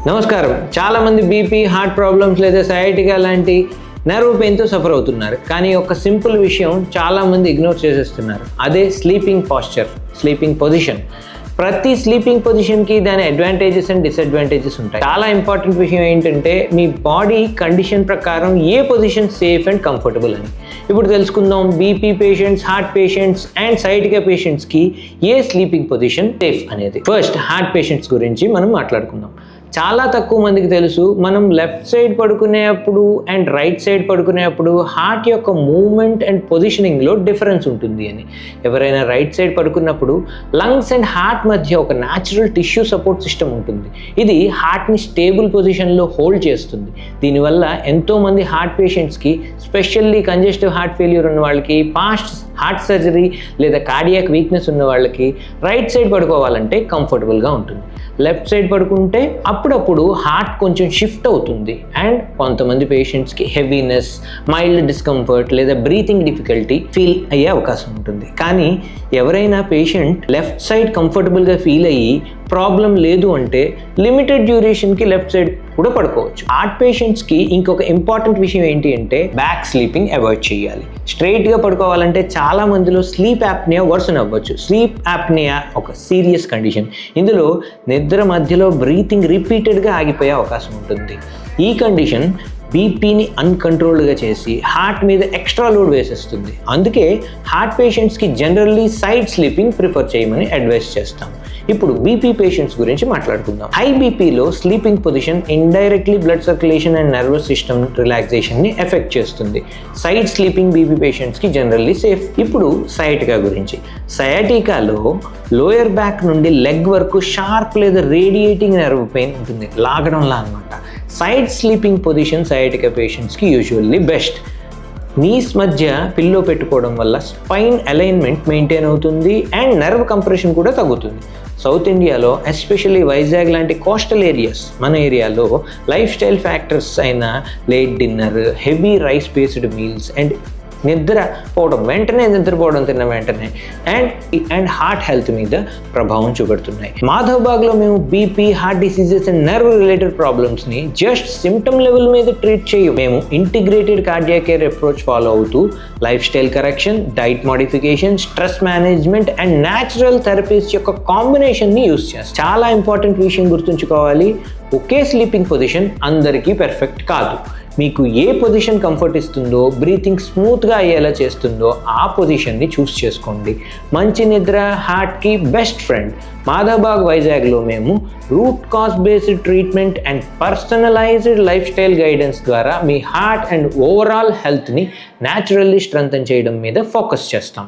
నమస్కారం. చాలామంది BP, heart problems లేదా సయాటికా లాంటి నర్వ్ పెయిన్తో సఫర్ అవుతున్నారు. కానీ ఒక సింపుల్ విషయం చాలామంది ఇగ్నోర్ చేసేస్తున్నారు. అదే స్లీపింగ్ పాస్చర్, స్లీపింగ్ పొజిషన్. ప్రతి స్లీపింగ్ పొజిషన్కి దాని అడ్వాంటేజెస్ అండ్ డిసడ్వాంటేజెస్ ఉంటాయి. చాలా ఇంపార్టెంట్ విషయం ఏంటంటే మీ బాడీ కండిషన్ ప్రకారం ఏ పొజిషన్ సేఫ్ అండ్ కంఫర్టబుల్ అని. ఇప్పుడు తెలుసుకుందాం BP patients, heart patients and sciatica పేషెంట్స్కి ఏ స్లీపింగ్ పొజిషన్ సేఫ్ అనేది. ఫస్ట్ హార్ట్ పేషెంట్స్ గురించి మనం మాట్లాడుకుందాం. చాలా తక్కువ మందికి తెలుసు మనం లెఫ్ట్ సైడ్ పడుకునేప్పుడు అండ్ రైట్ సైడ్ పడుకునేప్పుడు హార్ట్ యొక్క మూవ్మెంట్ అండ్ పొజిషనింగ్లో డిఫరెన్స్ ఉంటుంది అని. ఎవరైనా రైట్ సైడ్ పడుకున్నప్పుడు లంగ్స్ అండ్ హార్ట్ మధ్య ఒక న్యాచురల్ టిష్యూ సపోర్ట్ సిస్టమ్ ఉంటుంది. ఇది హార్ట్ని స్టేబుల్ పొజిషన్లో హోల్డ్ చేస్తుంది. దీనివల్ల ఎంతోమంది హార్ట్ పేషెంట్స్కి, స్పెషల్లీ కంజెస్టివ్ హార్ట్ ఫెయిల్యూర్ ఉన్న వాళ్ళకి, పాస్ట్ హార్ట్ సర్జరీ లేదా కార్డియాక్ వీక్నెస్ ఉన్న వాళ్ళకి రైట్ సైడ్ పడుకోవాలంటే కంఫర్టబుల్గా ఉంటుంది. లెఫ్ట్ సైడ్ పడుకుంటే అప్పుడప్పుడు హార్ట్ కొంచెం షిఫ్ట్ అవుతుంది అండ్ కొంతమంది పేషెంట్స్కి హెవీనెస్, మైల్డ్ డిస్కంఫర్ట్ లేదా బ్రీతింగ్ డిఫికల్టీ ఫీల్ అయ్యే అవకాశం ఉంటుంది. కానీ ఎవరైనా పేషెంట్ లెఫ్ట్ సైడ్ కంఫర్టబుల్గా ఫీల్ అయ్యి ప్రాబ్లం లేదు అంటే లిమిటెడ్ డ్యూరేషన్కి లెఫ్ట్ సైడ్ కూడా పడుకోవచ్చు. హార్ట్ పేషెంట్స్కి ఇంకొక ఇంపార్టెంట్ విషయం ఏంటి అంటే బ్యాక్ స్లీపింగ్ అవాయిడ్ చేయాలి. స్ట్రైట్గా పడుకోవాలంటే చాలా మందిలో స్లీప్ యాప్నియా వర్సన్ అవ్వచ్చు. స్లీప్ యాప్నియా ఒక సీరియస్ కండిషన్. ఇందులో నిద్ర మధ్యలో బ్రీతింగ్ రిపీటెడ్గా ఆగిపోయే అవకాశం ఉంటుంది. ఈ కండిషన్ బీపీని అన్కంట్రోల్డ్గా చేసి హార్ట్ మీద ఎక్స్ట్రా లోడ్ వేసేస్తుంది. అందుకే హార్ట్ పేషెంట్స్కి జనరల్లీ సైడ్ స్లీపింగ్ ప్రిఫర్ చేయమని అడ్వైస్ చేస్తాం. ఇప్పుడు బీపీ పేషెంట్స్ గురించి మాట్లాడుకుందాం. హై బీపీలో sleeping position indirectly blood circulation and nervous system రిలాక్సేషన్ని ఎఫెక్ట్ చేస్తుంది. సైడ్ స్లీపింగ్ బీపీ పేషెంట్స్కి జనరల్లీ సేఫ్. ఇప్పుడు సయాటికా గురించి. సయాటికాలో లోయర్ బ్యాక్ నుండి లెగ్ వరకు షార్ప్ లేదా రేడియేటింగ్ నర్వ్ పెయిన్ ఉంటుంది, లాగడంలా అనమాట. సైడ్ స్లీపింగ్ పొజిషన్ సయాటికా పేషెంట్స్కి యూజువల్లీ బెస్ట్. నీస్ మధ్య పిల్లో పెట్టుకోవడం వల్ల స్పైన్ అలైన్మెంట్ మెయింటైన్ అవుతుంది అండ్ నర్వ్ కంప్రెషన్ కూడా తగ్గుతుంది. సౌత్ ఇండియాలో ఎస్పెషల్లీ వైజాగ్ లాంటి కోస్టల్ ఏరియాస్, మన ఏరియాలో లైఫ్ స్టైల్ ఫ్యాక్టర్స్ అయిన late dinner, heavy rice based meals and వెంటనే నిద్రపోవడం తిన్న వెంటనే అండ్ హార్ట్ హెల్త్ మీద ప్రభావం చూపెడుతున్నాయి. మాధవబాగ్లో మేము BP, heart diseases and nerve related ప్రాబ్లమ్స్ని జస్ట్ సిమ్టమ్ లెవెల్ మీద ట్రీట్ చేయం. మేము integrated cardiac care approach follow అవుతూ life style correction, diet modification, stress management and natural therapies యొక్క కాంబినేషన్ని యూస్ చేస్తాం. చాలా ఇంపార్టెంట్ విషయం గుర్తుంచుకోవాలి, ఒకే స్లీపింగ్ పొజిషన్ అందరికీ పర్ఫెక్ట్ కాదు. మీకు ఏ పొజిషన్ కంఫర్ట్ ఇస్తుందో, బ్రీతింగ్ స్మూత్గా అయ్యేలా చేస్తుందో ఆ పొజిషన్ని చూస్ చేసుకోండి. మంచి నిద్ర హార్ట్కి బెస్ట్ ఫ్రెండ్. మాధవబాగ్ వైజాగ్లో మేము root cause based treatment and personalised life style guidance ద్వారా మీ హార్ట్ అండ్ ఓవరాల్ హెల్త్ని న్యాచురల్లీ స్ట్రెంథెన్ చేయడం మీద ఫోకస్ చేస్తాం.